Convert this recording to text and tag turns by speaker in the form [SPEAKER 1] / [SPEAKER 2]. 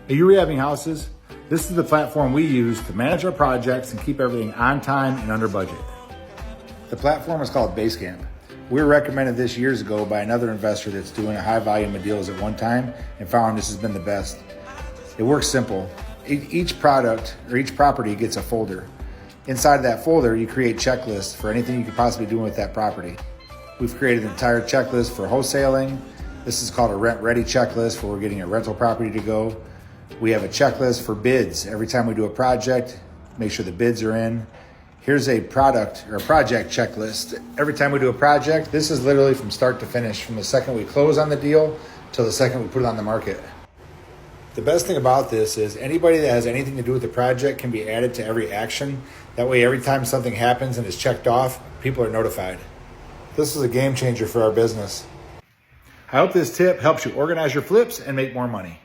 [SPEAKER 1] Are you rehabbing houses? This is the platform we use to manage our projects and keep everything on time and under budget. The platform is called Basecamp. We were recommended this years ago by another investor that's doing a high volume of deals at one time and found this has been the best. It works simple. Each product or each property gets a folder. Inside of that folder, you create checklists for anything you could possibly do with that property. We've created an entire checklist for wholesaling. This is called a rent ready checklist where we're getting a rental property to go. We have a checklist for bids. Every time we do a project, make sure the bids are in. Here's a product or a project checklist. Every time we do a project, this is literally from start to finish, from the second we close on the deal till the second we put it on the market. The best thing about this is anybody that has anything to do with the project can be added to every action. That way, every time something happens and is checked off, people are notified. This is a game changer for our business. I hope this tip helps you organize your flips and make more money.